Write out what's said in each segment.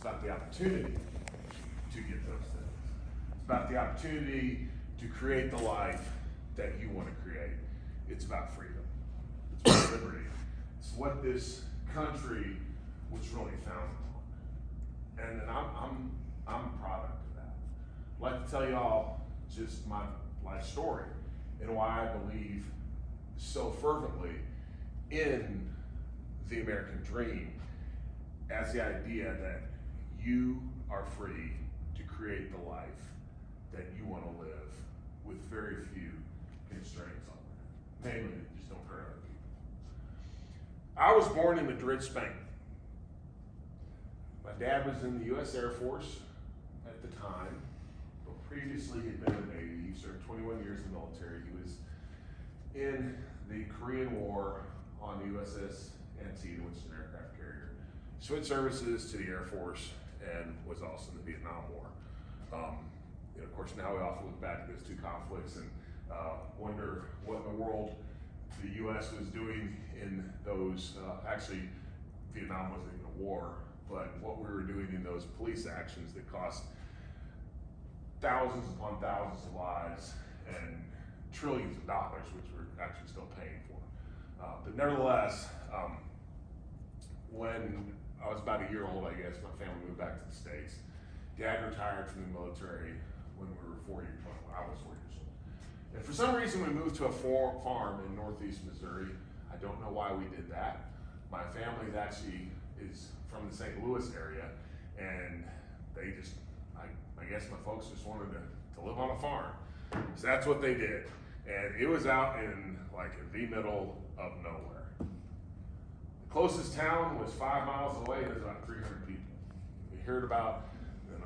about the opportunity to get those things. It's about the opportunity to create the life that you want to create. It's about freedom. It's about liberty. It's what this country was really founded on. And I'm a product of that. I'd like to tell y'all just my life story and why I believe so fervently in the American dream as the idea that you are free to create the life that you want to live with very few constraints on that. Namely, you just don't hurt other people. I was born in Madrid, Spain. My dad was in the U.S. Air Force at the time, but previously he had been in the Navy. He served 21 years in the military. He was in the Korean War on the USS Antietam, which is an aircraft carrier. Switched services to the Air Force and was also in the Vietnam War. Of course, now we often look back at those two conflicts and wonder what in the world the U.S. was doing in those, actually, Vietnam wasn't even a war, but what we were doing in those police actions that cost thousands upon thousands of lives and trillions of dollars, which we're actually still paying for. But nevertheless, when I was about a year old, I guess, my family moved back to the States. Dad retired from the military when we were 4 years old, when I was 4 years old. And for some reason, we moved to a farm in northeast Missouri. I don't know why we did that. My family actually is from the St. Louis area, and they just, I guess my folks just wanted to live on a farm. So that's what they did. And it was out in like the middle of nowhere. The closest town was 5 miles away. There's about 300 people. We heard about,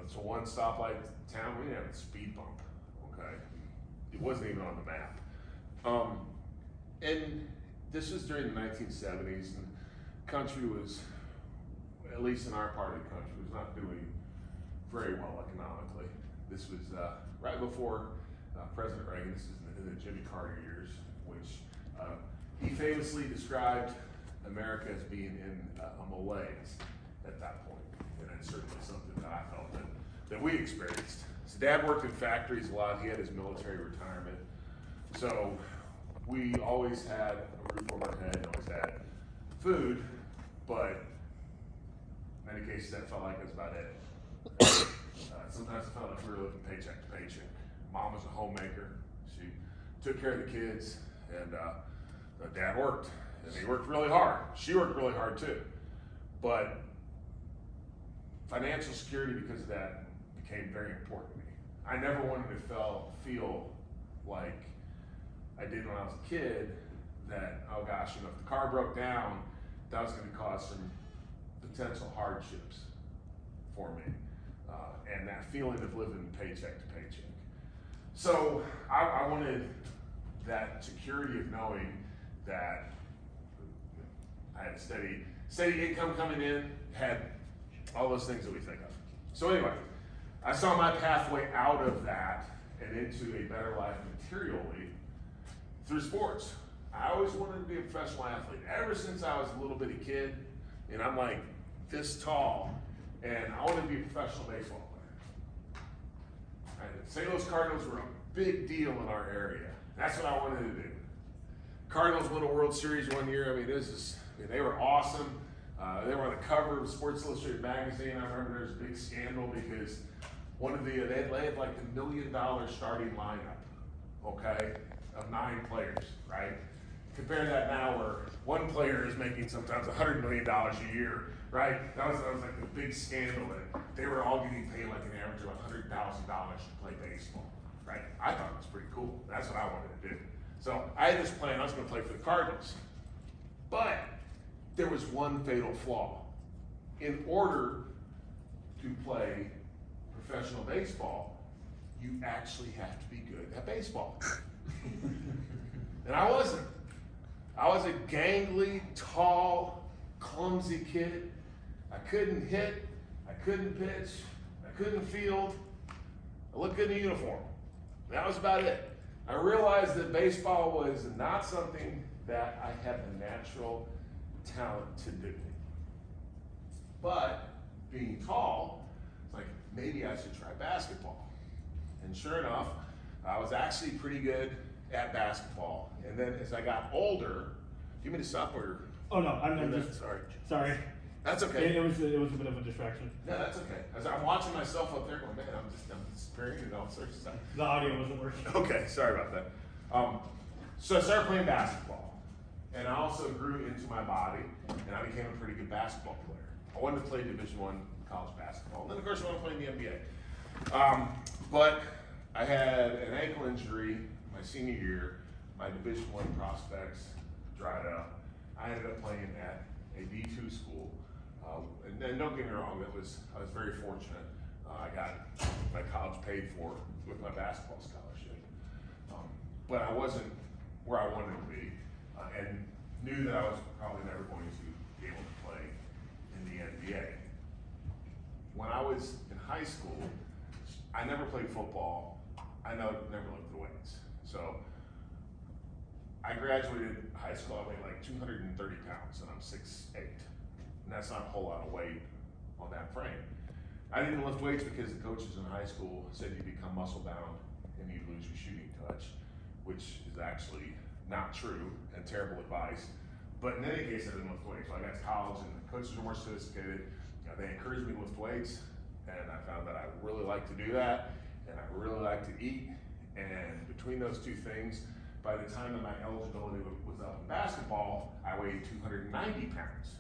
it's a one stoplight town. We didn't have a speed bump, okay? It wasn't even on the map. And this was during the 1970s, and the country was, at least in our part of the country, was not doing very well economically. This was right before President Reagan. This is in the Jimmy Carter years, which he famously described America as being in a malaise at that point. And it's certainly something that I felt that we experienced. So Dad worked in factories a lot. He had his military retirement. So we always had a roof over our head, always had food, but in many cases that felt like it was about it. Sometimes it felt like we were living paycheck to paycheck. Mom was a homemaker. She took care of the kids, and Dad worked, and he worked really hard. She worked really hard too. But financial security, because of that, became very important to me. I never wanted to feel like I did when I was a kid, that, oh gosh, if the car broke down, that was going to cause some potential hardships for me. And that feeling of living paycheck to paycheck. So I wanted that security of knowing that I had a steady income coming in, had all those things that we think of. So anyway, I saw my pathway out of that and into a better life materially through sports. I always wanted to be a professional athlete. Ever since I was a little bitty kid, and I'm like this tall, and I wanted to be a professional baseball player. St. Louis Cardinals were a big deal in our area. That's what I wanted to do. Cardinals won a World Series one year. I mean, they were awesome. They were on the cover of Sports Illustrated magazine. I remember there was a big scandal because they had like the $1 million starting lineup, okay, of 9 players, right? Compare that now where one player is making sometimes $100 million a year, right? That was like the big scandal, and they were all getting paid like an average of $100,000 to play baseball, right? I thought it was pretty cool. That's what I wanted to do. So I had this plan. I was going to play for the Cardinals, but there was one fatal flaw. In order to play professional baseball, you actually have to be good at baseball. And I wasn't. I was a gangly, tall, clumsy kid. I couldn't hit, I couldn't pitch, I couldn't field. I looked good in a uniform. That was about it. I realized that baseball was not something that I had the natural talent to do. But being tall, it's like, maybe I should try basketball. And sure enough, I was actually pretty good at basketball. And then as I got older, do you mean to stop or? Oh no, I'm just sorry. That's okay. It was a bit of a distraction. No, that's okay. As I'm watching myself up there, going, man, I'm disappearing and all sorts of stuff. The audio wasn't working. Okay, sorry about that. So I started playing basketball, and I also grew into my body, and I became a pretty good basketball player. I wanted to play Division I college basketball, and then of course I wanted to play in the NBA. But I had an ankle injury my senior year. My Division I prospects dried up. I ended up playing at a D2 school. And don't get me wrong, I was very fortunate. I got my college paid for with my basketball scholarship. But I wasn't where I wanted to be, and knew that I was probably never going to be able to play in the NBA. When I was in high school, I never played football. I never lifted weights. So I graduated high school, I weighed like 230 pounds, and I'm 6'8". And that's not a whole lot of weight on that frame. I didn't lift weights because the coaches in high school said you become muscle bound and you lose your shooting touch, which is actually not true and terrible advice. But in any case, I didn't lift weights. So I got to college and the coaches were more sophisticated. They encouraged me to lift weights, and I found that I really like to do that, and I really like to eat. And between those two things, by the time that my eligibility was up in basketball, I weighed 290 pounds.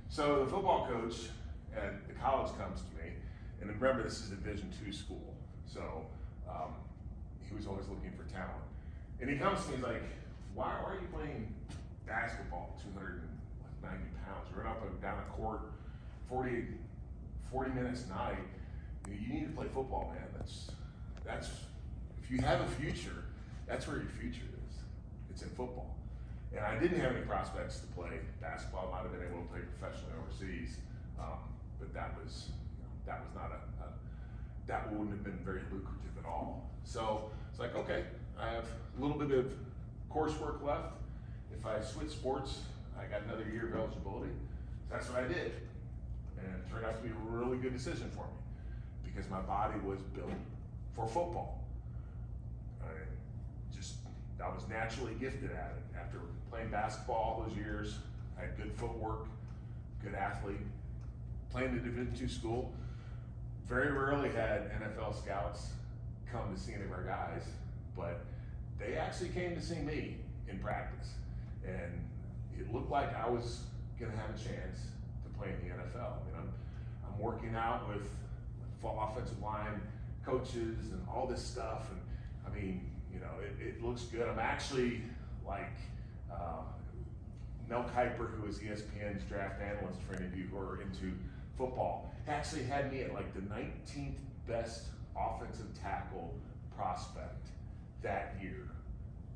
So the football coach at the college comes to me, and remember, this is a Division II school, so he was always looking for talent. And he comes to me, he's like, why are you playing basketball, 290 pounds? You're up and down a court 40 minutes a night. You need to play football, man. That's if you have a future, that's where your future is. It's in football. And I didn't have any prospects to play basketball. I might have been able to play professionally overseas, but that not that wouldn't have been very lucrative at all. So it's like, okay, I have a little bit of coursework left. If I switch sports, I got another year of eligibility. So that's what I did, and it turned out to be a really good decision for me because my body was built for football. I was naturally gifted at it. After playing basketball all those years, I had good footwork, good athlete. Playing at Division II school, very rarely had NFL scouts come to see any of our guys, but they actually came to see me in practice. And it looked like I was gonna have a chance to play in the NFL. I mean, I'm working out with offensive line coaches and all this stuff, and I mean, you know, it looks good. I'm actually like Mel Kiper, who is ESPN's draft analyst for any of you who are into football, actually had me at like the 19th best offensive tackle prospect that year.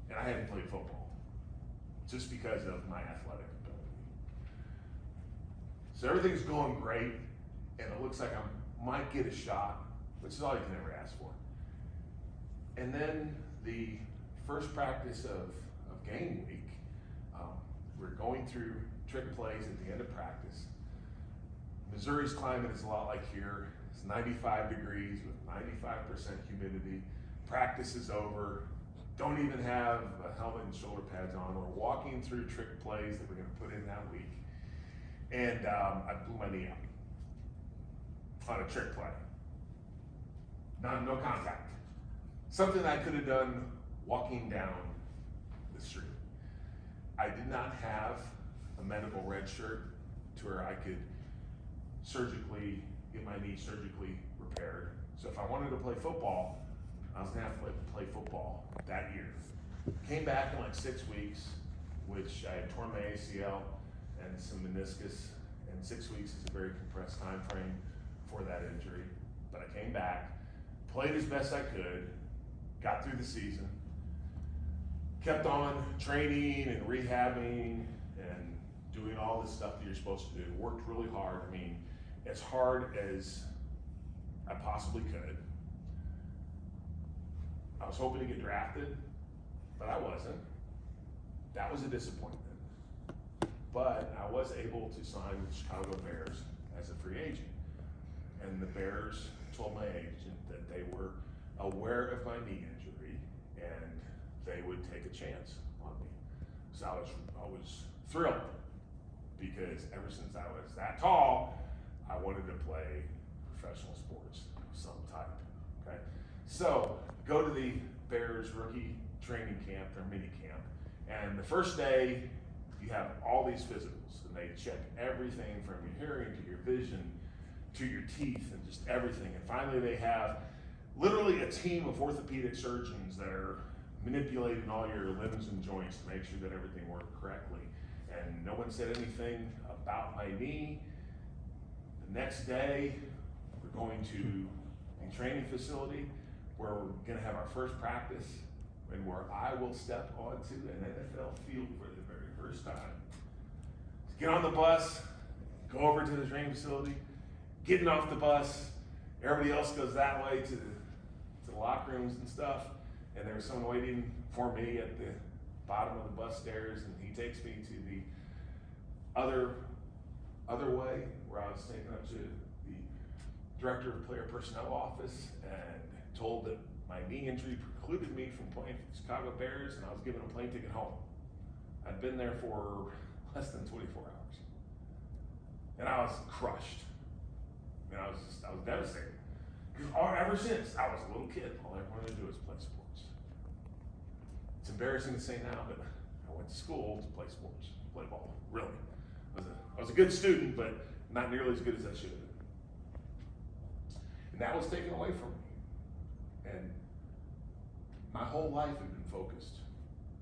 And I hadn't played football just because of my athletic ability. So everything's going great, and it looks like I might get a shot, which is all you can ever ask for. And then the first practice of game week, we're going through trick plays at the end of practice. Missouri's climate is a lot like here. It's 95 degrees with 95% humidity. Practice is over. Don't even have a helmet and shoulder pads on. We're walking through trick plays that we're gonna put in that week. And I blew my knee out on a trick play. No contact. Something I could have done walking down the street. I did not have a medical red shirt to where I could surgically get my knee surgically repaired. So if I wanted to play football, I was gonna have to play football that year. Came back in like 6 weeks, which I had torn my ACL and some meniscus, and 6 weeks is a very compressed time frame for that injury. But I came back, played as best I could, got through the season, kept on training and rehabbing and doing all this stuff that you're supposed to do. Worked really hard. I mean, as hard as I possibly could. I was hoping to get drafted, but I wasn't. That was a disappointment. But I was able to sign with the Chicago Bears as a free agent. And the Bears told my agent that they were aware of my knee injury and they would take a chance on me. So I was thrilled because ever since I was that tall, I wanted to play professional sports of some type. Okay, so go to the Bears rookie training camp, their mini camp, and the first day you have all these physicals, and they check everything from your hearing to your vision to your teeth and just everything. And finally, they have literally a team of orthopedic surgeons that are manipulating all your limbs and joints to make sure that everything worked correctly. And no one said anything about my knee. The next day, we're going to a training facility where we're going to have our first practice and where I will step onto an NFL field for the very first time. Get on the bus, go over to the training facility, getting off the bus, everybody else goes that way to the locker rooms and stuff, and there was someone waiting for me at the bottom of the bus stairs, and he takes me to the other way where I was taken up to the director of player personnel office and told that my knee injury precluded me from playing for the Chicago Bears, and I was given a plane ticket home. I'd been there for less than 24 hours. And I was crushed. And I was devastated. Because ever since I was a little kid, all I wanted to do was play sports. It's embarrassing to say now, but I went to school to play sports, play ball, really. I was a good student, but not nearly as good as I should have been. And that was taken away from me. And my whole life had been focused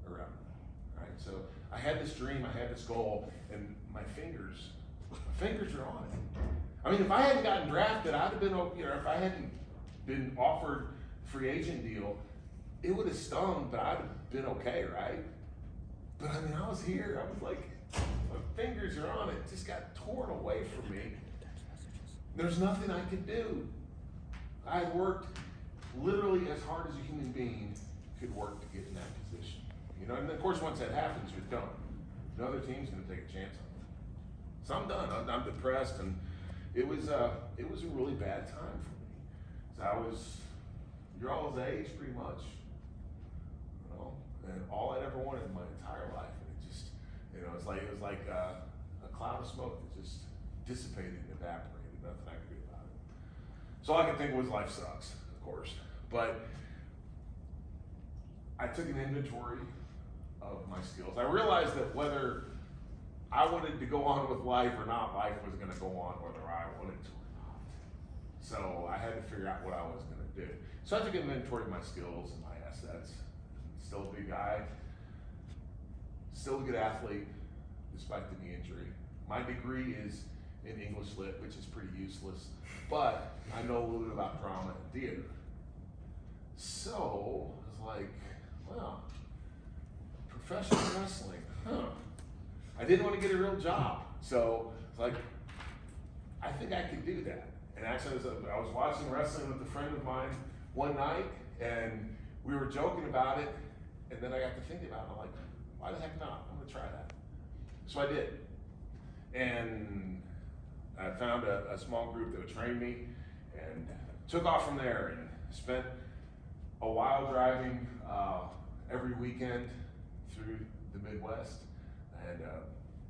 around that, right? So I had this dream, I had this goal, and my fingers are on it. I mean, if I hadn't gotten drafted, I'd have been, if I hadn't been offered a free agent deal, it would have stung, but I'd have been okay, right? But I mean, I was here, I was like, my fingers are on it, just got torn away from me. There's nothing I could do. I had worked literally as hard as a human being could work to get in that position. And of course, once that happens, you're done. No other team's gonna take a chance on you. So I'm done, I'm depressed, and it was a really bad time for me. So you're all his age pretty much, and all I'd ever wanted in my entire life. And it just, it was like a cloud of smoke that just dissipated and evaporated, nothing I could do about it. So all I could think was life sucks, of course. But I took an inventory of my skills. I realized that whether I wanted to go on with life or not, life was gonna go on whether I wanted to or not. So I had to figure out what I was gonna do. So I took an inventory of my skills and my assets. Still a big guy, still a good athlete, despite the knee injury. My degree is in English Lit, which is pretty useless, but I know a little bit about drama and theater. So I was like, well, professional wrestling, I didn't want to get a real job, so it's like, I think I could do that. And actually, I was watching wrestling with a friend of mine one night, and we were joking about it, and then I got to thinking about it. I'm like, why the heck not? I'm gonna try that. So I did. And I found a small group that would train me, and took off from there, and spent a while driving every weekend through the Midwest, and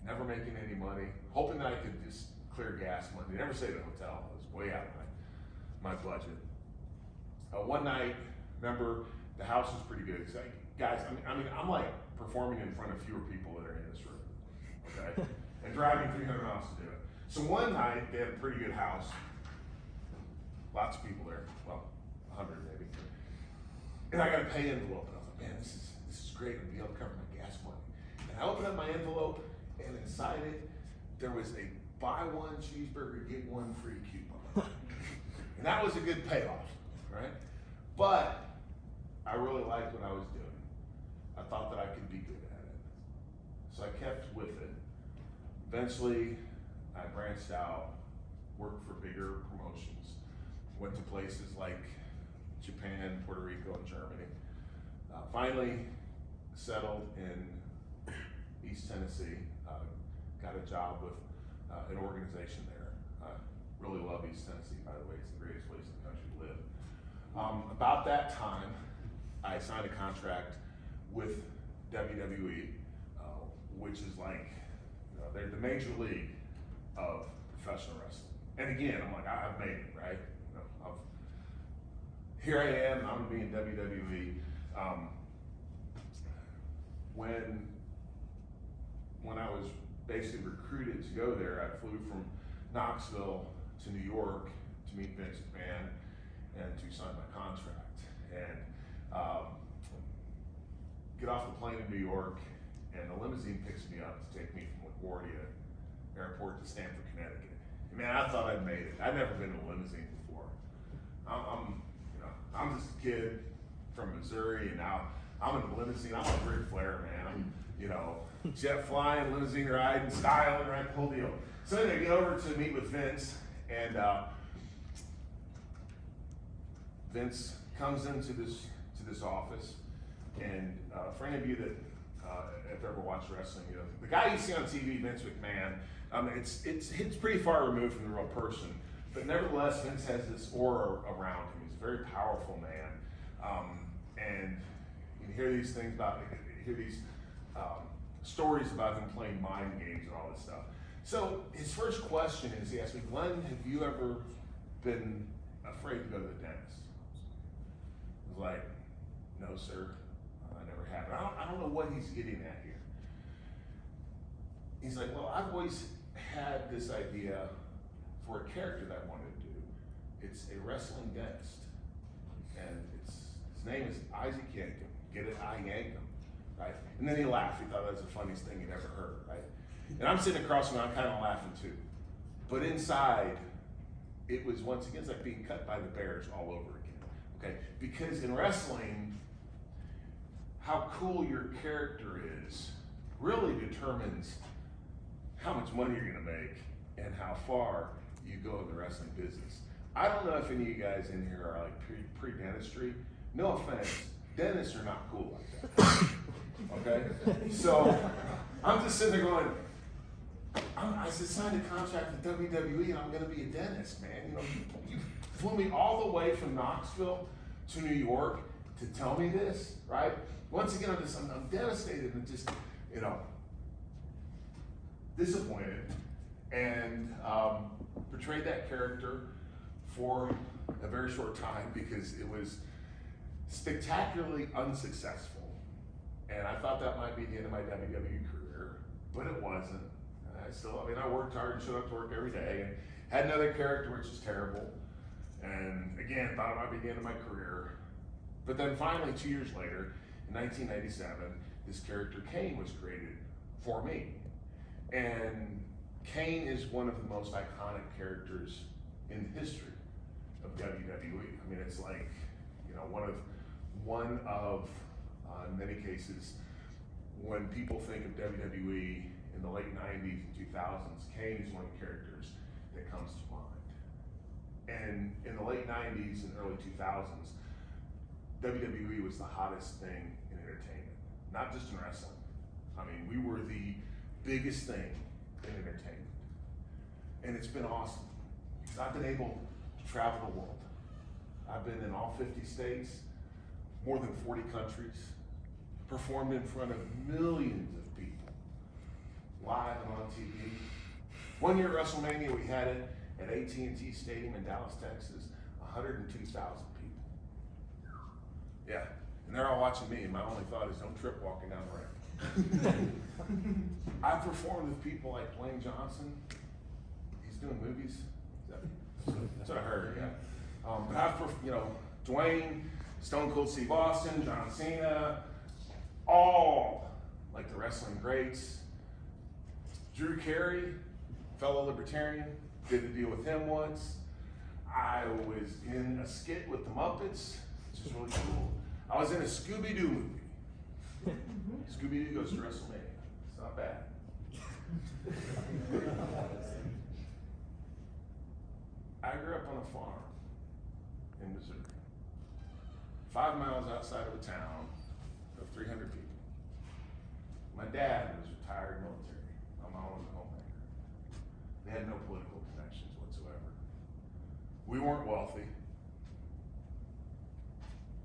never making any money, hoping that I could just clear gas money. Never stayed at a hotel. It was way out of my budget. One night, remember, the house was pretty good. It's like, guys, I'm like performing in front of fewer people that are in this room, okay? And driving 300 miles to do it. So one night, they had a pretty good house. Lots of people there, well, 100 maybe. And I got a pay envelope, and I was like, man, this is great. I'm gonna be able to cover my gas money. And I opened up my envelope, and inside it, there was a buy one cheeseburger, get one free coupon. And that was a good payoff, right? But I really liked what I was doing. I thought that I could be good at it. So I kept with it. Eventually, I branched out, worked for bigger promotions, went to places like Japan, Puerto Rico, and Germany. Finally settled in East Tennessee, got a job with an organization there I really love East Tennessee, by the way. It's the greatest place in the country to live. About that time, I signed a contract with WWE, which is like, they're the major league of professional wrestling. And again, I'm like, I've made it, right? Here I am, I'm gonna be in WWE. When I was basically recruited to go there, I flew from Knoxville to New York to meet Vince McMahon and to sign my contract. And get off the plane in New York, and the limousine picks me up to take me from LaGuardia Airport to Stamford, Connecticut. And man, I thought I'd made it. I'd never been in a limousine before. I'm just a kid from Missouri, and now I'm in a limousine. I'm like Ric Flair, man. I'm, jet flying, limousine riding, styling, right, the whole deal. So anyway, I get over to meet with Vince, and Vince comes into this office, and for any of you that have ever watched wrestling, the guy you see on TV, Vince McMahon, it's pretty far removed from the real person, but nevertheless, Vince has this aura around him. He's a very powerful man, and you hear these things about, stories about him playing mind games and all this stuff. So his first question is, he asked me, Glenn, have you ever been afraid to go to the dentist? I was like, no, sir, I never have. I don't know what he's getting at here. He's like, well, I've always had this idea for a character that I wanted to do. It's a wrestling dentist, and his name is Isaac Yankem. Get it? I yank him, right? And then he laughed. He thought that was the funniest thing he'd ever heard, right? And I'm sitting across from him, I'm kind of laughing too. But inside, it was once again, it's like being cut by the bears all over again, okay? Because in wrestling, how cool your character is really determines how much money you're gonna make and how far you go in the wrestling business. I don't know if any of you guys in here are like pre-dentistry. No offense, dentists are not cool like that, okay? So I'm just sitting there going, I just signed a contract with WWE and I'm gonna be a dentist, man. You flew me all the way from Knoxville to New York to tell me this, right? Once again, I'm devastated and just, disappointed, and portrayed that character for a very short time because it was spectacularly unsuccessful. And I thought that might be the end of my WWE career, but it wasn't. I worked hard and showed up to work every day and had another character which was terrible. And again, thought it might be the end of my career. But then finally, 2 years later, in 1997, this character Kane was created for me. And Kane is one of the most iconic characters in the history of WWE. It's like, one of in many cases, when people think of WWE in the late 90s and 2000s, Kane is one of the characters that comes to mind. And in the late 90s and early 2000s, WWE was the hottest thing in entertainment, not just in wrestling. We were the biggest thing in entertainment. And it's been awesome. Because I've been able to travel the world. I've been in all 50 states, more than 40 countries, performed in front of millions of people, live and on TV. One year at WrestleMania, we had it at AT&T Stadium in Dallas, Texas, 102,000 people. Yeah, and they're all watching me, and my only thought is don't trip walking down the ramp. I've performed with people like Dwayne Johnson. He's doing movies. That's what I heard, yeah. But I've, Dwayne, Stone Cold Steve Austin, John Cena, all like the wrestling greats. Drew Carey, fellow libertarian, did a deal with him once. I was in a skit with the Muppets, which is really cool. I was in a Scooby-Doo movie. Scooby-Doo goes to WrestleMania. It's not bad. I grew up on a farm in Missouri, 5 miles outside of a town of 300 people. My dad was retired military. My mom was a homemaker. They had no political connections whatsoever. whatsoever. We weren't wealthy.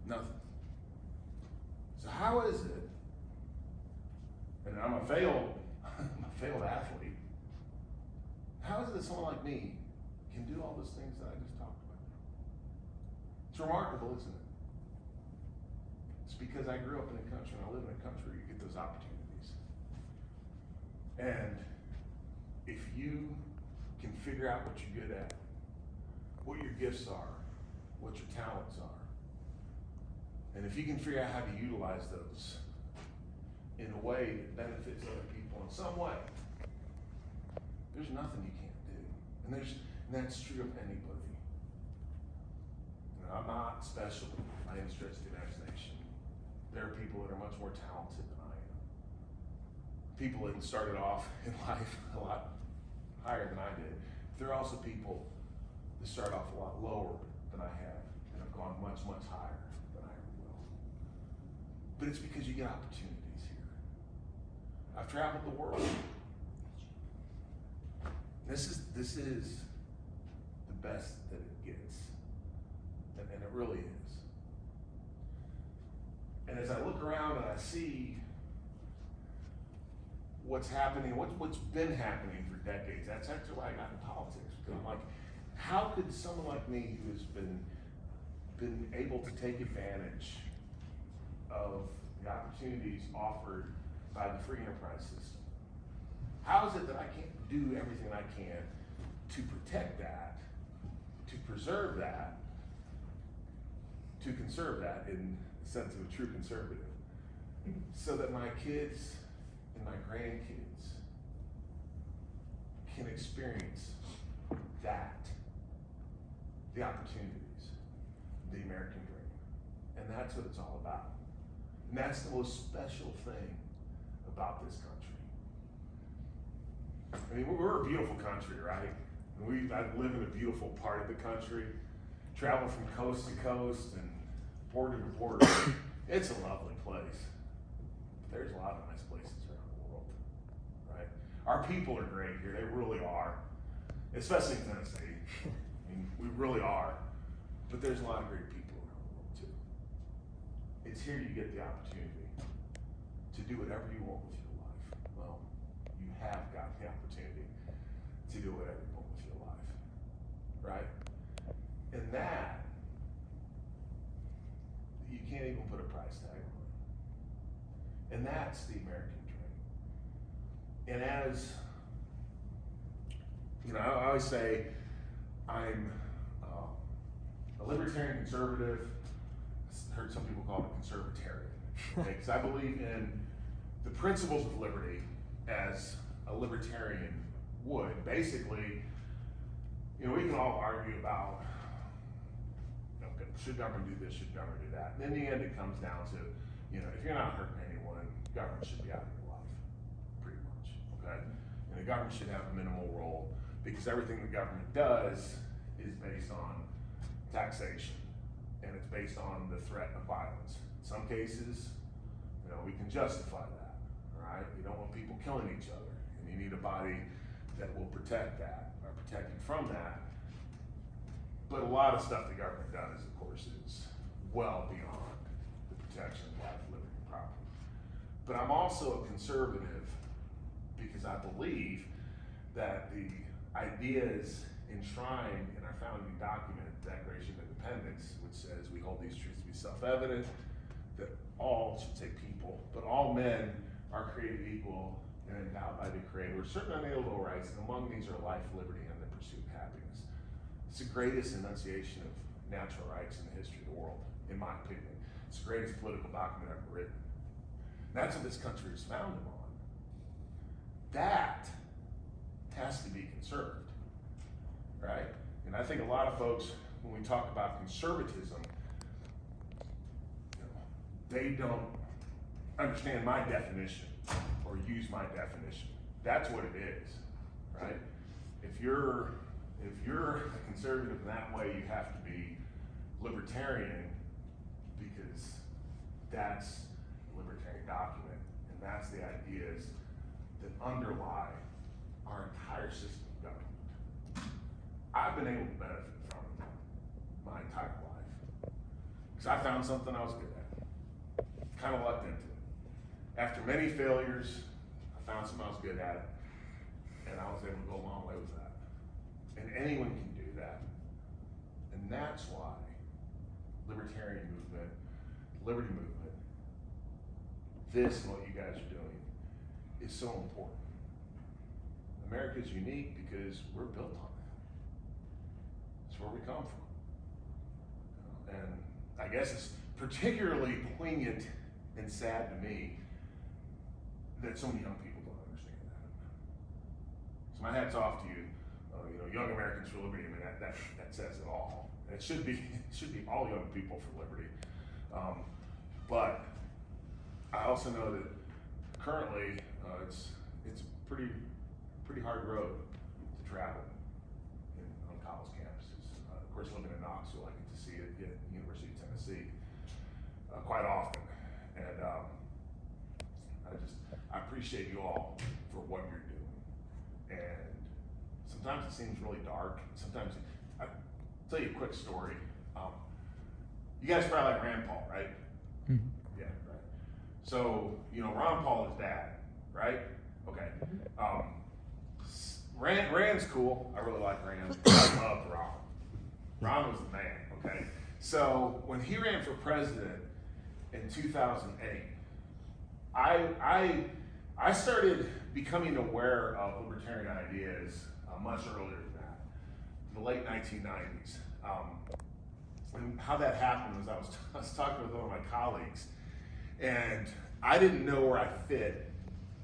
Nothing. So how is it, and I'm a failed athlete, how is it that someone like me can do all those things that I just talked about? It's remarkable, isn't it? It's because I grew up in a country and I live in a country where you get those opportunities. And if you can figure out what you're good at, what your gifts are, what your talents are, and if you can figure out how to utilize those in a way that benefits other people in some way, there's nothing you can't do. And that's true of anybody. I'm not special by any stretch of the imagination. There are people that are much more talented than I am. People that started off in life a lot higher than I did. There are also people that start off a lot lower than I have and have gone much, much higher than I ever will. But it's because you get opportunities here. I've traveled the world. This is the best that it gets. And it really is. And as I look around and I see what's happening, what's been happening for decades, that's actually why I got into politics. Because I'm like, how could someone like me who has been able to take advantage of the opportunities offered by the free enterprise system, how is it that I can't do everything I can to protect that, to preserve that, to conserve that in the sense of a true conservative, so that my kids and my grandkids can experience that, the opportunities, the American dream. And that's what it's all about. And that's the most special thing about this country. I mean, we're a beautiful country, right? I live in a beautiful part of the country, travel from coast to coast and border to border. It's a lovely place. There's a lot of nice places around the world, right? Our people are great here, they really are, especially in Tennessee. I mean, we really are, but there's a lot of great people around the world too. It's here you get the opportunity to do whatever you want with your life. Well, you have got the opportunity to do whatever you want with your life, right? And that, you can't even put a price tag on it. And that's the American dream. And as, you know, I always say I'm a libertarian conservative. I heard some people call it a conservatarian, okay? Because I believe in the principles of liberty as a libertarian would. Basically, you know, we can all argue about, okay, should government do this, should government do that? And in the end, it comes down to, you know, if you're not hurting anyone, government should be out of your life, pretty much, okay? And the government should have a minimal role because everything the government does is based on taxation, and it's based on the threat of violence. In some cases, you know, we can justify that, all right? You don't want people killing each other, and you need a body that will protect that, or protect you from that. But a lot of stuff the government does, of course, is well beyond the protection of life, liberty, and property. But I'm also a conservative because I believe that the ideas enshrined in our founding document, the Declaration of Independence, which says we hold these truths to be self-evident, that all, should say people, but all men are created equal and endowed by the Creator with certain unalienable rights, and among these are life, liberty, and the pursuit of happiness. It's the greatest enunciation of natural rights in the history of the world, in my opinion. It's the greatest political document ever written. And that's what this country is founded on. That has to be conserved, right? And I think a lot of folks, when we talk about conservatism, you know, they don't understand my definition or use my definition. That's what it is, right? If you're a conservative in that way, you have to be libertarian because that's the libertarian document, and that's the ideas that underlie our entire system of government. I've been able to benefit from it my entire life. Because I found something I was good at. Kind of lucked into it. After many failures, I found something I was good at, and I was able to go a long way with that. And anyone can do that. And that's why libertarian movement, liberty movement, this and what you guys are doing is so important. America is unique because we're built on that. It's where we come from. And I guess it's particularly poignant and sad to me that so many young people don't understand that. So my hat's off to you. Young Americans for Liberty. I mean, that says it all. And it should be all young people for liberty. But I also know that currently it's a pretty hard road to travel on college campuses. Of course, living in Knoxville, I get to see it at the University of Tennessee quite often. And I appreciate you all for what you're doing. And sometimes it seems really dark. Sometimes, I'll tell you a quick story. You guys probably like Rand Paul, right? Mm-hmm. Yeah, right. So, Ron Paul is dad, right? Okay. Rand's cool. I really like Rand. I love Ron. Ron was the man, okay? So when he ran for president in 2008, I started becoming aware of libertarian ideas much earlier than that, in the late 1990s. And how that happened was I was talking with one of my colleagues, and I didn't know where I fit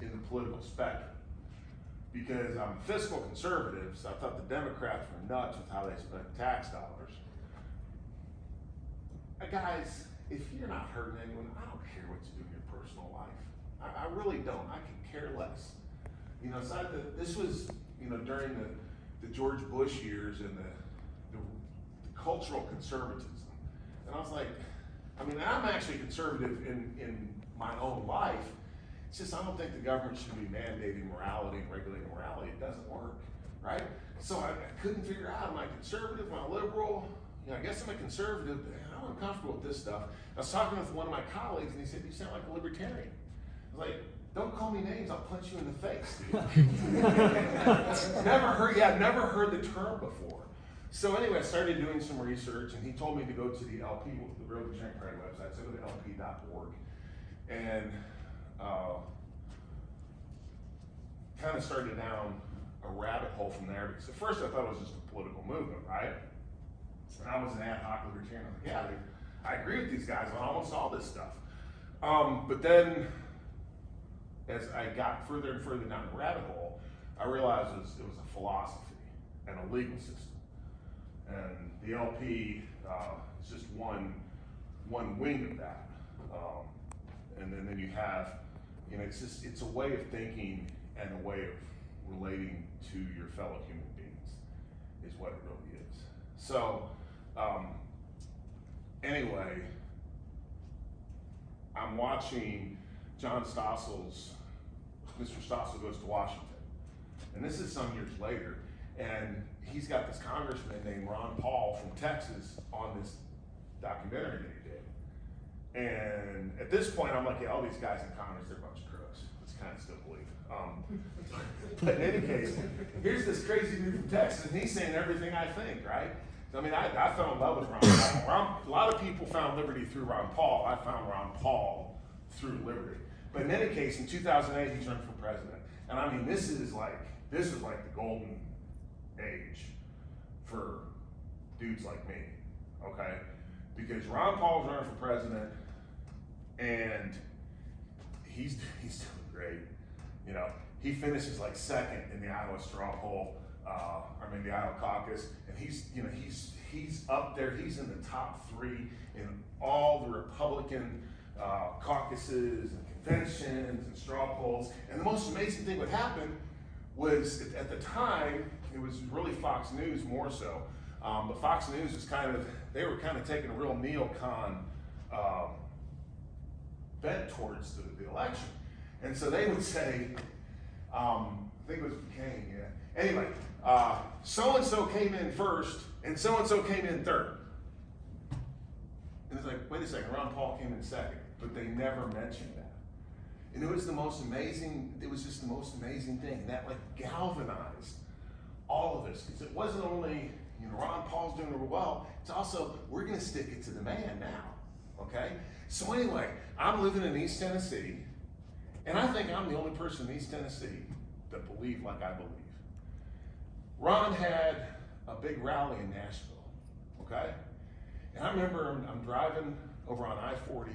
in the political spectrum because I'm a fiscal conservative, so I thought the Democrats were nuts with how they spent tax dollars. Duys, if you're not hurting anyone, I don't care what you do in your personal life. I really don't. I can care less. This was during the George Bush years and the cultural conservatism. And I was like, I'm actually conservative in my own life. It's just I don't think the government should be mandating morality and regulating morality. It doesn't work, right? So I couldn't figure out, am I conservative, am I liberal? I guess I'm a conservative, but I'm uncomfortable with this stuff. I was talking with one of my colleagues, and he said, you sound like a libertarian. I was like, don't call me names, I'll punch you in the face, dude. Never heard the term before. So anyway, I started doing some research, and he told me to go to the LP, the Real Libertarian Party website, so I go to lp.org, and kind of started down a rabbit hole from there, because at first I thought it was just a political movement, right? And I was an ad hoc libertarian. I was like, yeah, I agree with these guys on almost all this stuff. But then, as I got further and further down the rabbit hole, I realized it was a philosophy and a legal system. And the LP is just one wing of that. And then you have, it's a way of thinking and a way of relating to your fellow human beings is what it really is. So, anyway, I'm watching John Stossel's Mr. Stossel Goes to Washington. And this is some years later. And he's got this congressman named Ron Paul from Texas on this documentary that he did. And at this point, I'm like, yeah, all these guys in Congress, they're a bunch of crooks. It's kind of still believe. But in any case, here's this crazy dude from Texas, and he's saying everything I think, right? I fell in love with Ron Paul. A lot of people found liberty through Ron Paul. I found Ron Paul through liberty. But in any case, in 2008, he's running for president. And this is like the golden age for dudes like me, okay? Because Ron Paul's running for president, and he's doing great. He finishes like second in the Iowa straw poll, the Iowa caucus, and he's up there. He's in the top 3 in all the Republican caucuses and conventions and straw polls. And the most amazing thing that happened was at the time, it was really Fox News more so, but Fox News was they were taking a real neocon bent towards the election. And so they would say, I think it was Buchanan, yeah. Anyway, so-and-so came in first, and so-and-so came in third. And it's like, wait a second, Ron Paul came in second, but they never mentioned that. And it was just the most amazing thing. And that like galvanized all of us, because it wasn't only, Ron Paul's doing real well, it's also, we're gonna stick it to the man now, okay? So anyway, I'm living in East Tennessee, and I think I'm the only person in East Tennessee that believe like I believe. Ron had a big rally in Nashville, okay? And I remember I'm driving over on I-40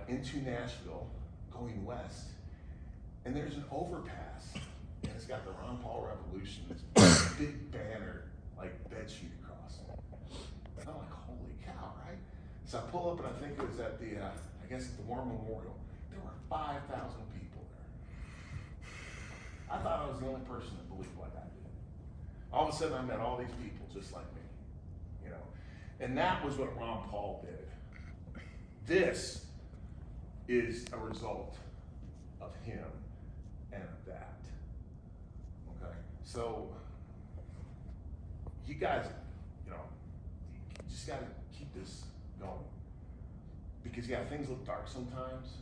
into Nashville, going west, and there's an overpass, and it's got the Ron Paul Revolution, this big banner, like bedsheet across it. And I'm like, holy cow, right? So I pull up, and I think it was at the, the War Memorial. There were 5,000 people there. I thought I was the only person that believed like I did. All of a sudden, I met all these people just like me, And that was what Ron Paul did. This is a result of him and of that. Okay? So, you guys, you just got to keep this going. Because, yeah, things look dark sometimes,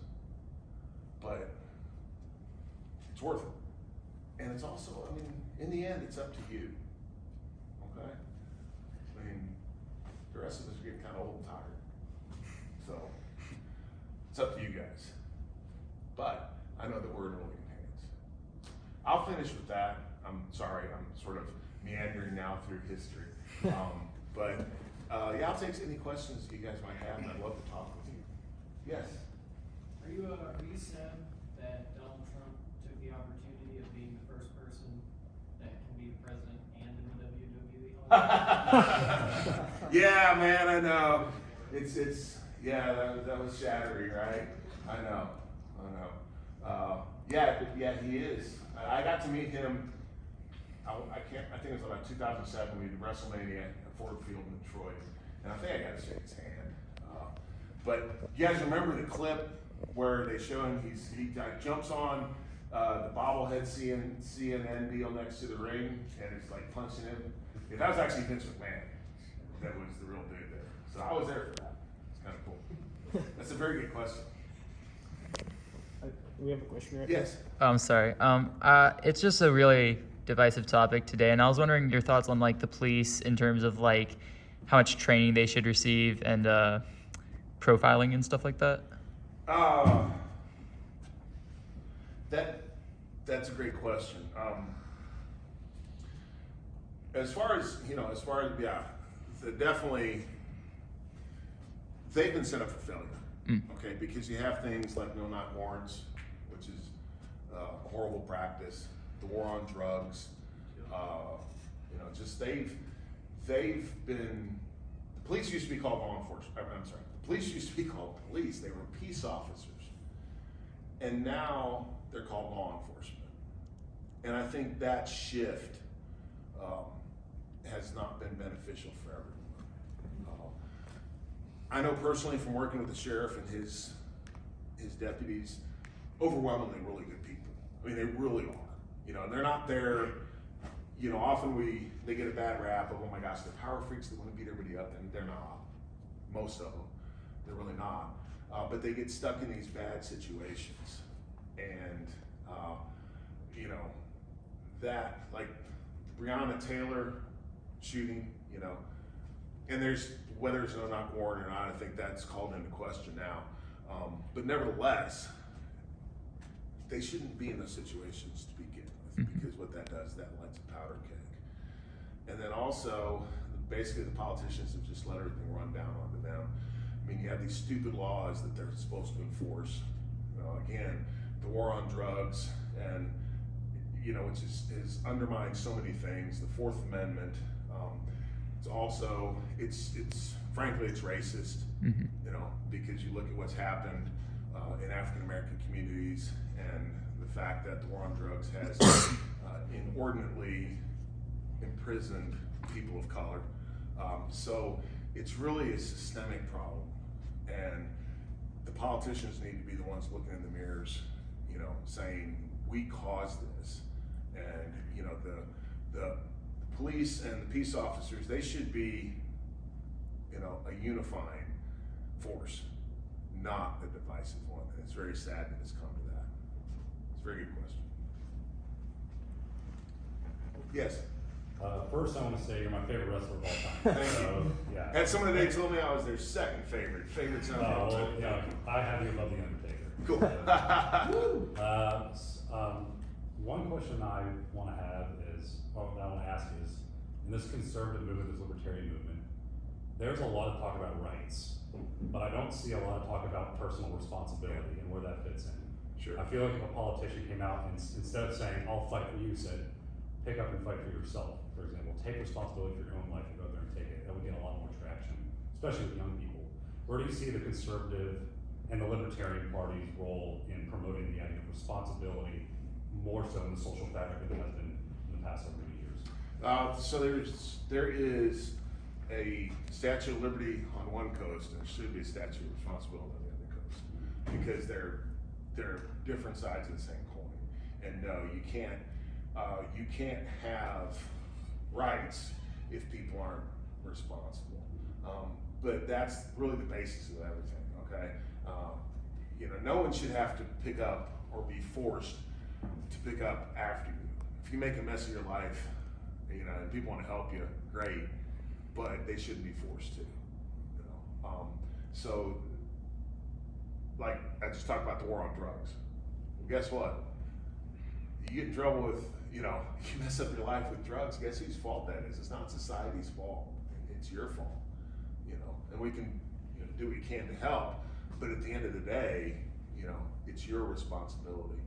but it's worth it. And it's also, in the end, it's up to you. Okay? The rest of us are getting kind of old and tired. So, it's up to you guys. But I know that we're in really good hands. I'll finish with that. I'm sorry, I'm sort of meandering now through history. I'll take any questions you guys might have, and I'd love to talk with you. Yes? Are you sad that Donald Trump took the opportunity of being the first person that can be the president and in the WWE Hall? Yeah, man, I know. That was shattering, right? I know. He is. I got to meet him. I think it was about 2007. We did WrestleMania at Ford Field in Detroit, and I think I got to shake his hand. But you guys remember the clip where they show him? He jumps on the bobblehead CNN deal next to the ring, and it's like punching him. Yeah, that was actually Vince McMahon. That was the real dude there. So I was there for that. It's kind of cool. That's a very good question. We have a question right Yes. I'm sorry. It's just a really divisive topic today, and I was wondering your thoughts on like the police in terms of like how much training they should receive and profiling and stuff like that. That's a great question. As far as definitely they've been set up for failure. Okay, because you have things like no knock warrants, which is a horrible practice. The war on drugs. They've been. The police used to be called law enforcement. I'm sorry. The police used to be called police. They were peace officers, and now they're called law enforcement. And I think that shift has not been beneficial for everyone. I know personally from working with the sheriff and his deputies, overwhelmingly really good people. They really are. And they're not there. Often they get a bad rap of, oh my gosh, they're power freaks that want to beat everybody up, and they're not. Most of them, they're really not. But they get stuck in these bad situations, and that, like Breonna Taylor shooting, and there's whether it's no knock warrant or not, I think that's called into question now. But nevertheless, they shouldn't be in those situations to begin with, because what that does, that lights a powder keg. And then also, basically the politicians have just let everything run down onto them. You have these stupid laws that they're supposed to enforce. Again, the war on drugs, and which is undermining so many things. The Fourth Amendment. It's also frankly it's racist. Because you look at what's happened in African American communities, and the fact that the war on drugs has inordinately imprisoned people of color. So it's really a systemic problem, and the politicians need to be the ones looking in the mirrors, saying we caused this, And, you know, the police and the peace officers, they should be, you know, a unifying force, not a divisive one. And it's very sad that it's come to that. It's a very good question. Yes. First, I want to say you're my favorite wrestler of all time. Thank you. Yeah. Had someone today told me I was their second favorite. Favorite's not Well, yeah, I have you above the Undertaker. Cool. One question I want to have is, or that I want to ask is, in this conservative movement, this libertarian movement, there's a lot of talk about rights, but I don't see a lot of talk about personal responsibility and where that fits in. Sure. I feel like if a politician came out and instead of saying, I'll fight for you, said, pick up and fight for yourself, for example, take responsibility for your own life and go out there and take it, that would get a lot more traction, especially with young people. Where do you see the conservative and the libertarian party's role in promoting the idea of responsibility more so in the social fabric than it has been in the past so many years? So there is a Statue of Liberty on one coast, and there should be a Statue of Responsibility on the other coast, because they're different sides of the same coin. And no, you can't have rights if people aren't responsible. But that's really the basis of everything. Okay, you know, no one should have to pick up or be forced to pick up after you. If you make a mess of your life, you know, and people want to help you, great, but they shouldn't be forced to. You know, so like I just talked about the war on drugs. Well, guess what? You get in trouble with, you know, you mess up your life with drugs. Guess whose fault that is? It's not society's fault. It's your fault. You know, and we can, you know, do what we can to help, but at the end of the day, you know, it's your responsibility.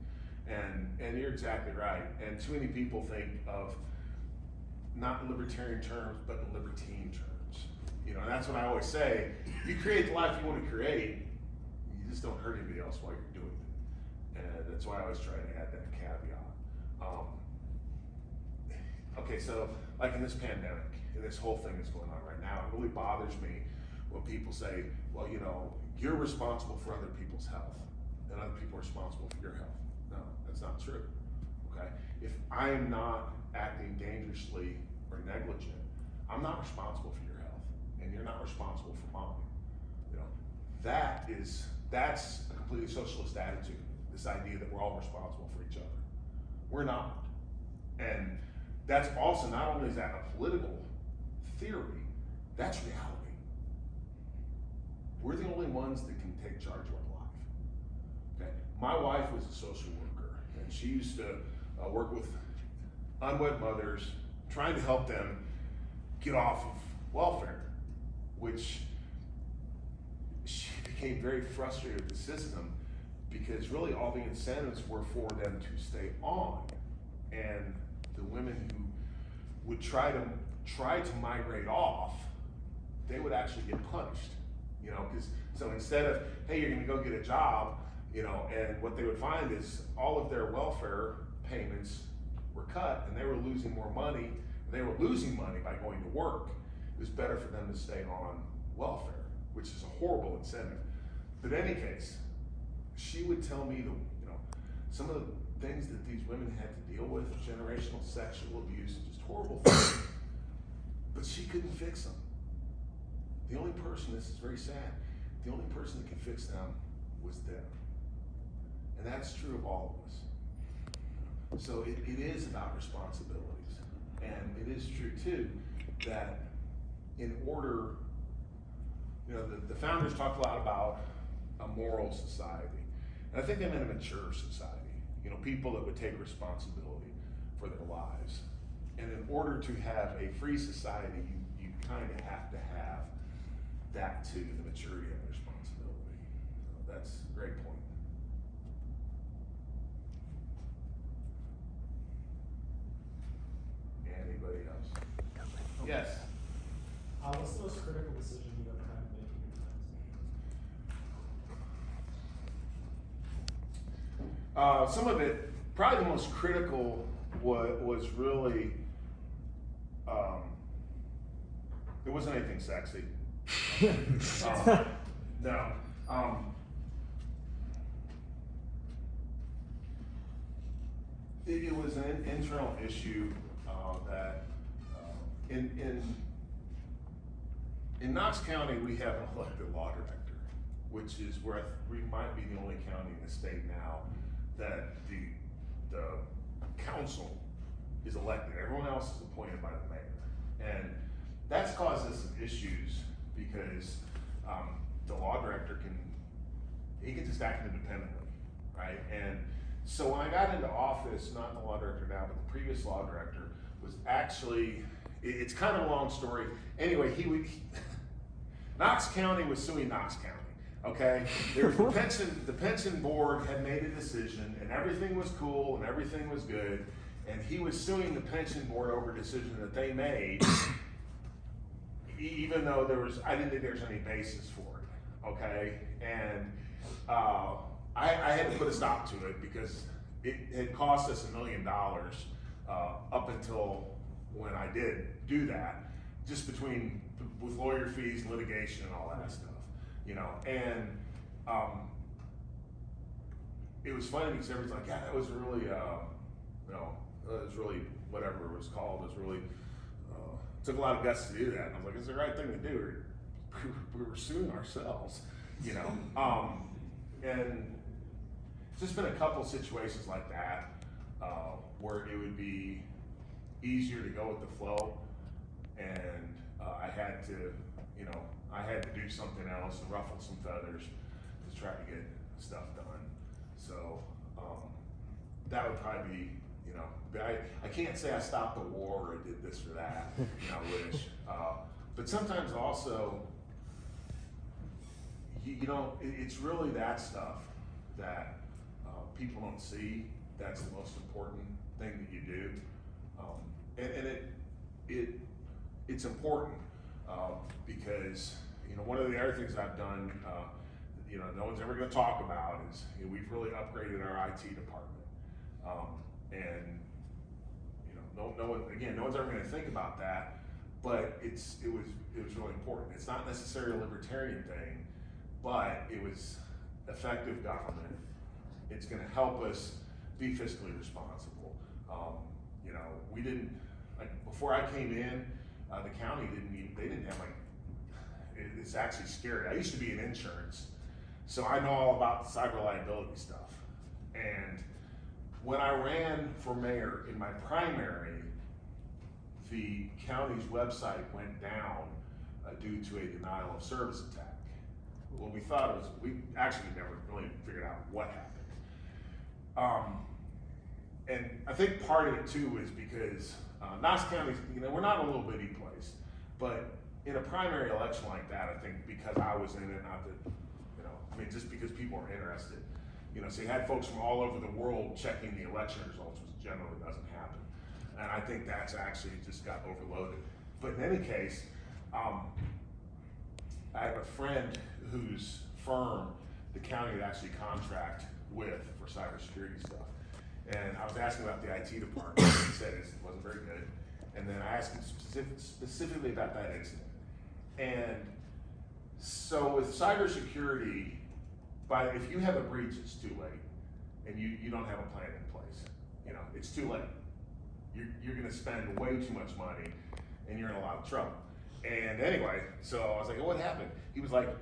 And you're exactly right. And too many people think of not in libertarian terms, but in libertine terms. You know, and that's what I always say. You create the life you want to create. You just don't hurt anybody else while you're doing it. And that's why I always try to add that caveat. Okay, so like in this pandemic, and this whole thing that's going on right now, it really bothers me when people say, well, you know, you're responsible for other people's health, and other people are responsible for your health. No, that's not true. Okay, if I am not acting dangerously or negligent, I'm not responsible for your health, and you're not responsible for mine. You know, that's a completely socialist attitude. This idea that we're all responsible for each other. We're not. And that's also, not only is that a political theory, that's reality. We're the only ones that can take charge of our life. Okay? My wife was a social worker, and she used to work with unwed mothers, trying to help them get off of welfare, which she became very frustrated with the system, because really all the incentives were for them to stay on, and the women who would try to migrate off, they would actually get punished, you know, because so instead of, hey, you're going to go get a job, you know, and what they would find is all of their welfare payments were cut, and they were losing more money. They were losing money by going to work. It was better for them to stay on welfare, which is a horrible incentive. But in any case, she would tell me some of the things that these women had to deal with, generational sexual abuse, just horrible things. But she couldn't fix them. The only person, this is very sad, the only person that could fix them was them. And that's true of all of us. So it is about responsibilities. And it is true too that in order, you know, the founders talked a lot about a moral society. And I think they meant a mature society. You know, people that would take responsibility for their lives. And in order to have a free society, you kind of have to have that too, the maturity and the responsibility. So that's a great point. Anybody else? Yes. What's the most critical decision you've ever had to make in your time? Some of it, probably the most critical was really, it wasn't anything sexy. No. It was an internal issue that in Knox County, we have an elected law director, which is where we might be the only county in the state now that the council is elected. Everyone else is appointed by the mayor. And that's caused us some issues because the law director he can just act independently, right? And so when I got into office, not the law director now, but the previous law director was actually, it's kind of a long story. Anyway, Knox County was suing Knox County, okay? There was the pension board had made a decision and everything was cool and everything was good. And he was suing the pension board over a decision that they made, even though I didn't think there was any basis for it, okay? And I had to put a stop to it because it had cost us $1 million up until when I did do that, just with lawyer fees, litigation, and all that stuff, you know. And it was funny because everyone's like, yeah, that was really, it was really whatever it was called. It was really took a lot of guts to do that. And I was like, it's the right thing to do. We were suing ourselves, you know. And it's just been a couple situations like that where it would be easier to go with the flow, and I had to do something else and ruffle some feathers to try to get stuff done. So that would probably be, you know, I can't say I stopped the war or I did this or that, you know, I wish. But sometimes also, you know, it's really that stuff that people don't see. That's the most important thing that you do. And it's important because, you know, one of the other things I've done, you know, no one's ever going to talk about is, you know, we've really upgraded our IT department. And, you know, no one's ever going to think about that, but it was really important. It's not necessarily a libertarian thing, but it was effective government. It's going to help us be fiscally responsible. You know, we didn't, like, before I came in, the county they didn't have, like, it's actually scary. I used to be in insurance, so I know all about the cyber liability stuff. And when I ran for mayor in my primary, the county's website went down due to a denial of service attack. Well, we actually never really figured out what happened. And I think part of it too is because Knox County, you know, we're not a little bitty place, but in a primary election like that, I think because I was in it, not that, you know, I mean, just because people are interested, you know, so you had folks from all over the world checking the election results, which generally doesn't happen. And I think that's actually just got overloaded. But in any case, I have a friend whose firm the county would actually contract with for cybersecurity stuff. And I was asking about the IT department, and he said it wasn't very good. And then I asked him specifically about that incident. And so with cybersecurity, if you have a breach, it's too late, and you don't have a plan in place. You know, it's too late. You're going to spend way too much money, and you're in a lot of trouble. And anyway, so I was like, well, what happened? He was like,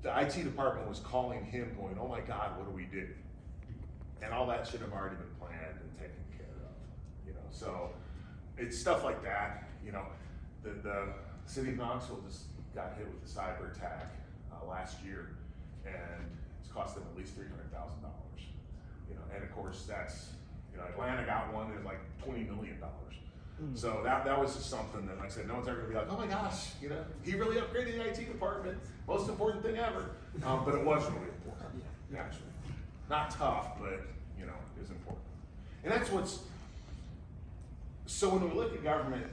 the IT department was calling him, going, "Oh my God, what do we do?" And all that should have already been planned and taken care of. You know, so it's stuff like that. You know, the city of Knoxville just got hit with a cyber attack last year, and it's cost them at least $300,000. You know, and of course that's, you know, Atlanta got one that was like $20 million. So that was just something that, like I said, no one's ever gonna be like, oh my gosh, you know, he really upgraded the IT department, most important thing ever. But it was really important, actually. Not tough, but, you know, it was important. And that's so when we look at government,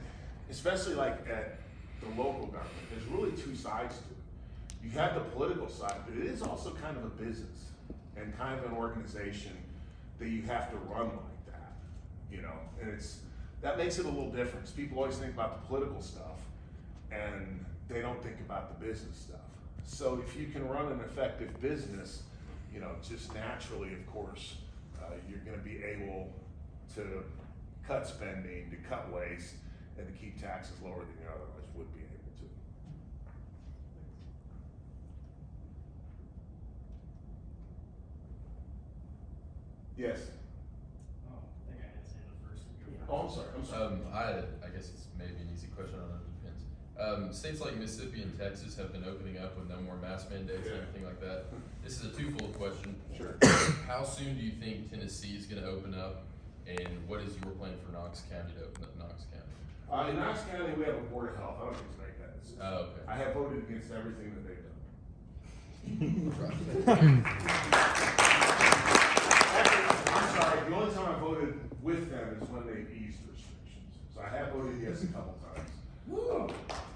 especially like at the local government, there's really two sides to it. You have the political side, but it is also kind of a business and kind of an organization that you have to run like that, you know, and that makes it a little different. People always think about the political stuff and they don't think about the business stuff. So if you can run an effective business, you know, just naturally, of course, you're going to be able to cut spending, to cut waste, and to keep taxes lower than you otherwise would be able to. Yes. Oh, I think I had to say the first. Oh, I'm sorry. I guess it's maybe an easy question, I don't know, it depends. States like Mississippi and Texas have been opening up with no more mask mandates and Yeah. everything like that. This is a twofold question. Sure. How soon do you think Tennessee is gonna open up, and what is your plan for Knox County to open up Knox County? In Knox County, we have a board of health. I don't think it's make that decision. Oh, okay. I have voted against everything that they've done. Actually, I'm sorry, the only time I voted with them is when they eased restrictions. So I have voted yes a couple times.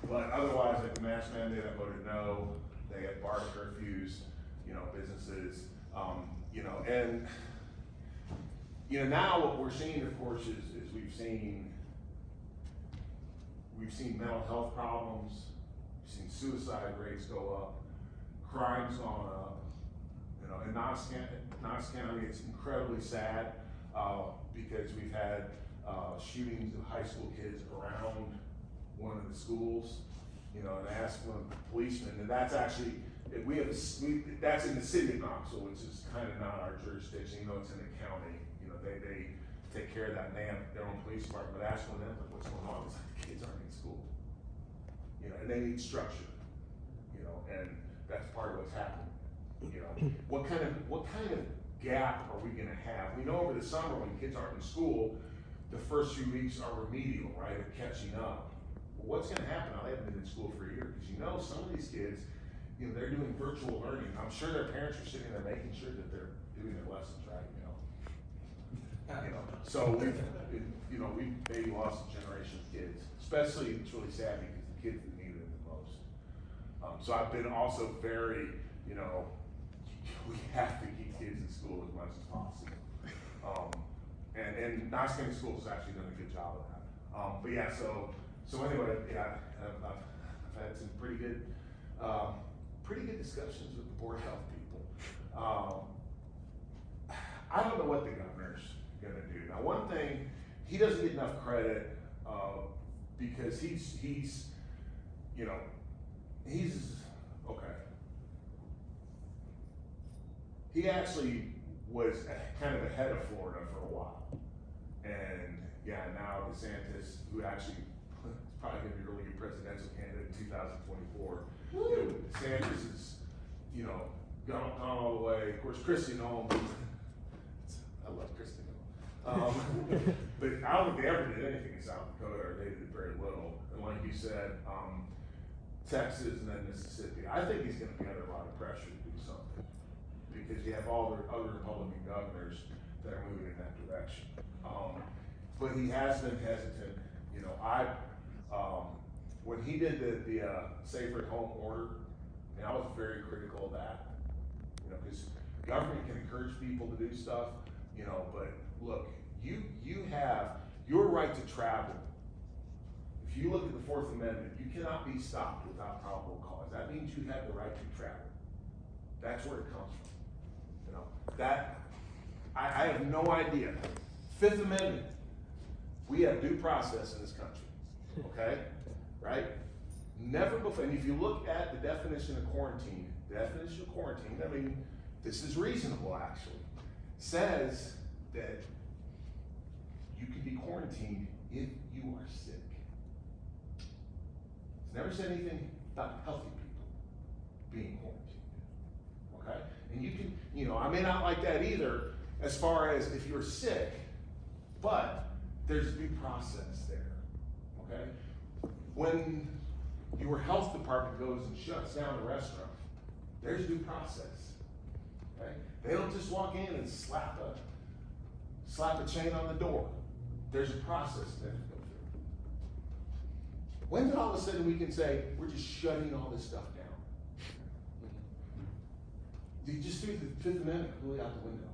But otherwise, like the mask mandate, I voted no. They had bar curfews, businesses, and, now what we're seeing, of course, is we've seen mental health problems, we've seen suicide rates go up, crime's gone up. In Knox County, it's incredibly sad, because we've had, shootings of high school kids around one of the schools, and asked one of the policemen, and that's actually, that's in the city of Knoxville, which is kind of not our jurisdiction, it's in the county, they take care of that, and they have their own police department, but ask one of them, like, what's going on, it's like, the kids aren't in school. And they need structure, and that's part of what's happening. What kind of gap are we gonna have? We know over the summer when kids aren't in school, the first few weeks are remedial, right, of catching up. Well, what's gonna happen? Now, they haven't been in school for a year, because some of these kids, they're doing virtual learning. I'm sure their parents are sitting there making sure that they're doing their lessons right, So we've maybe lost a generation of kids, especially it's really sad because the kids that needed it the most. So I've been also very, we have to keep kids in school as much as possible. And Knox County Schools has actually done a good job of that. But yeah, so anyway, yeah, I've had some pretty good discussions with the Board of Health people. I don't know what the governor's gonna do. Now, one thing, he doesn't get enough credit, because he's okay. He actually was kind of ahead of Florida for a while. And yeah, now DeSantis, who actually is probably gonna be a really good presidential candidate in 2024. DeSantis is, gone all the way. Of course, Kristi Noem, I love Kristi Noem. But I don't think they ever did anything in South Dakota, or they did very little. And like you said, Texas and then Mississippi. I think he's gonna be under a lot of pressure to do something, because you have all the other Republican governors that are moving in that direction. But he has been hesitant. When he did the safer at home order, I was very critical of that. Because government can encourage people to do stuff, but look, you have your right to travel. If you look at the Fourth Amendment, you cannot be stopped without probable cause. That means you have the right to travel. That's where it comes from. That, I have no idea. Fifth Amendment, we have due process in this country, okay? Right? Never before, and if you look at the definition of quarantine, I mean, this is reasonable actually, says that you can be quarantined if you are sick. It's never said anything about healthy people being quarantined, okay? And you can, I may not like that either as far as if you're sick, but there's due process there, okay? When your health department goes and shuts down a restaurant, there's due process, okay? They don't just walk in and slap a chain on the door. There's a process that to go through. When did all of a sudden we can say, we're just shutting all this stuff down? You just threw the Fifth Amendment really out the window.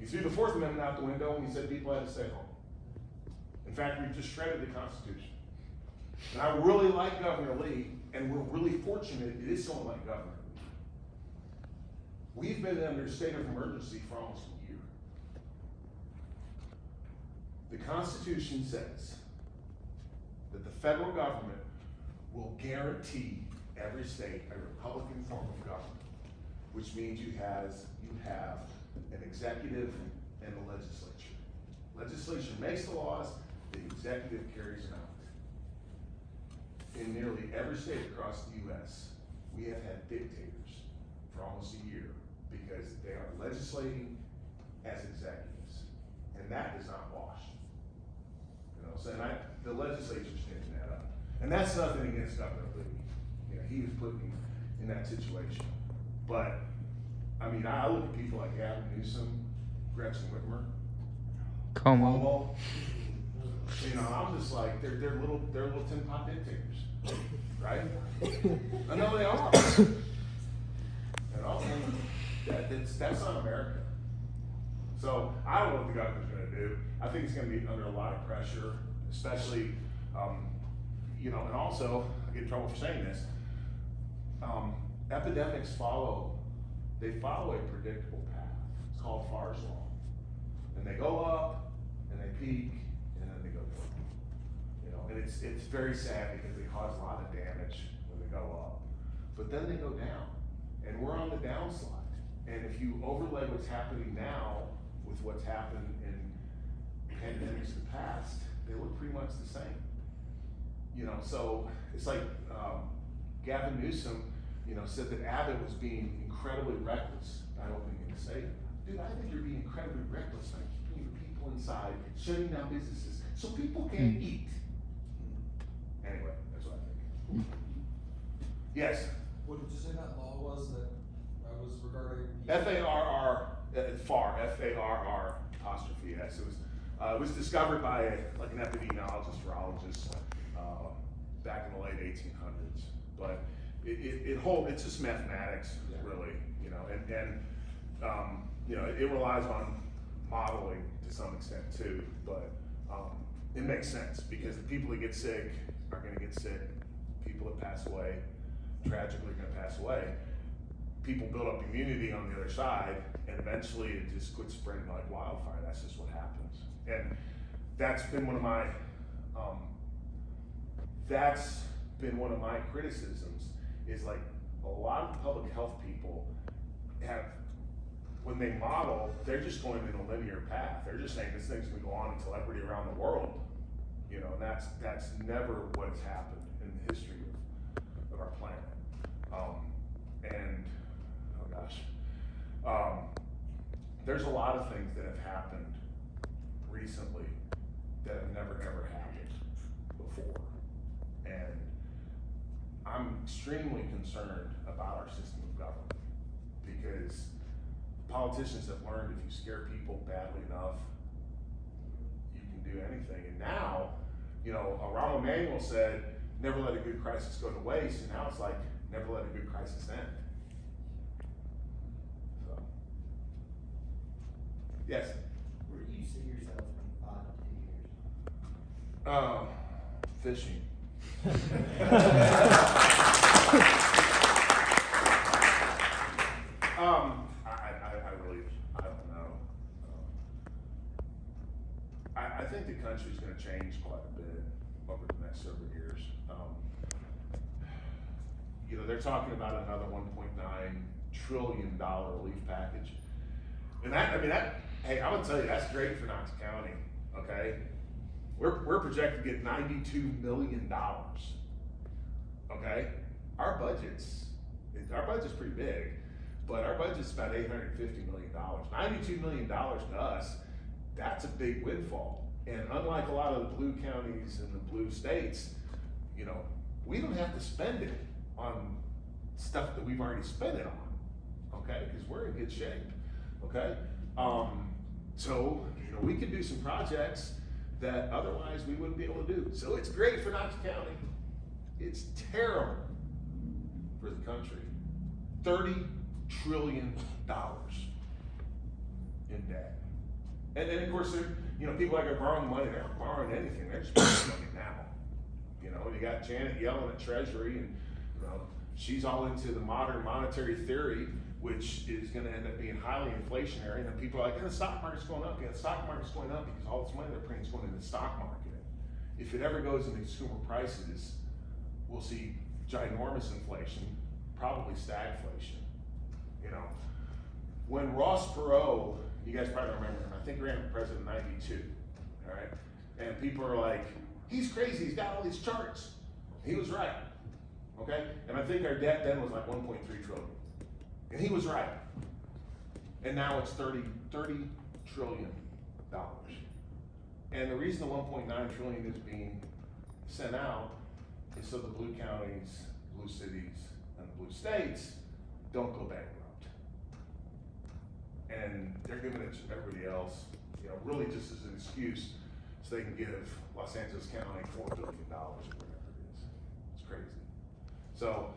You threw the Fourth Amendment out the window and you said people had to stay home. In fact, we just shredded the Constitution. And I really like Governor Lee, and we're really fortunate it is someone like Governor Lee. We've been under a state of emergency for almost a year. The Constitution says that the federal government will guarantee every state a Republican form of government, which means you have an executive and a legislature. Legislation makes the laws, the executive carries them out. In nearly every state across the U.S., we have had dictators for almost a year because they are legislating as executives, and that does not wash. You know, so the legislature's changing that up, and that's nothing against Governor Lee. You know, he was put in that situation, but I mean, I look at people like Gavin Newsom, Gretchen Whitmer, Como. You know, I'm just like they're little tin pot dictators, right? I know they are. And also, that's not America. So I don't know what the governor's going to do. I think he's going to be under a lot of pressure, especially, you know, and also I get in trouble for saying this. Epidemics follow a predictable path. It's called Farr's law, and they go up and they peak and then they go down. You know, and it's very sad because they cause a lot of damage when they go up, but then they go down, and we're on the downslide. And if you overlay what's happening now with what's happened in pandemics in the past, they look pretty much the same. You know, so it's like Gavin Newsom, you know, said that Abbott was being incredibly reckless by opening the state. Dude, I think you're being incredibly reckless by keeping your people inside, shutting down businesses, so people can't eat. Anyway, that's what I think. Yes? What did you say that law was that was regarding? FARR, FAR, F-A-R-R apostrophe S. It was discovered by an epidemiologist, virologist, back in the late 1800s. But it's just mathematics, really, you know, and you know, it relies on modeling to some extent too, but it makes sense because the people that get sick are gonna get sick. People that pass away, tragically are gonna pass away. People build up immunity on the other side, and eventually it just quits spreading like wildfire. That's just what happens. And that's been one of my criticisms is like a lot of public health people have, when they model, they're just going in a linear path. They're just saying this thing's gonna go on until everybody around the world, you know, and that's never what has happened in the history of our planet. And oh gosh, there's a lot of things that have happened recently that have never ever happened before, and I'm extremely concerned about our system of government because politicians have learned if you scare people badly enough, you can do anything. And now, you know, Rahm Emanuel said, never let a good crisis go to waste, and now it's like, never let a good crisis end. So, yes? Where do you see yourself in 5 to 10 years? Fishing. I don't know. I think the country's gonna change quite a bit over the next several years. You know, they're talking about another $1.9 trillion relief package. And hey, I would tell you, that's great for Knox County, okay? We're projected to get $92 million, okay? Our budget's pretty big, but our budget's about $850 million. $92 million to us, that's a big windfall. And unlike a lot of the blue counties and the blue states, you know, we don't have to spend it on stuff that we've already spent it on, okay? Because we're in good shape, okay? So, you know, we could do some projects that otherwise we wouldn't be able to do. So it's great for Knox County. It's terrible for the country. $30 trillion in debt. And then of course, you know, people are borrowing money. They're not borrowing anything. They're just borrowing money now. You know, and you got Janet yelling at Treasury, and you know, she's all into the modern monetary theory, which is gonna end up being highly inflationary, and then people are like, the stock market's going up. Yeah, the stock market's going up because all this money they're printing is going into the stock market. If it ever goes into consumer prices, we'll see ginormous inflation, probably stagflation. You know, when Ross Perot, you guys probably remember him, I think he ran for president in '92, all right? And people are like, he's crazy, he's got all these charts. He was right, okay? And I think our debt then was like 1.3 trillion. And he was right. And now it's $30 trillion. And the reason the 1.9 trillion is being sent out is so the blue counties, blue cities, and the blue states don't go bankrupt. And they're giving it to everybody else, you know, really just as an excuse so they can give Los Angeles County $4 billion or whatever it is. It's crazy. So,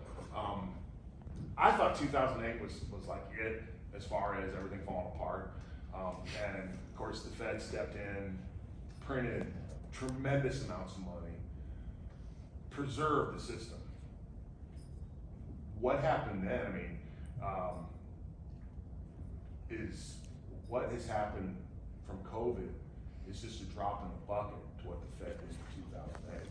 I thought 2008 was like it as far as everything falling apart. And of course the Fed stepped in, printed tremendous amounts of money, preserved the system. What happened then, I mean, is what has happened from COVID is just a drop in the bucket to what the Fed did in 2008.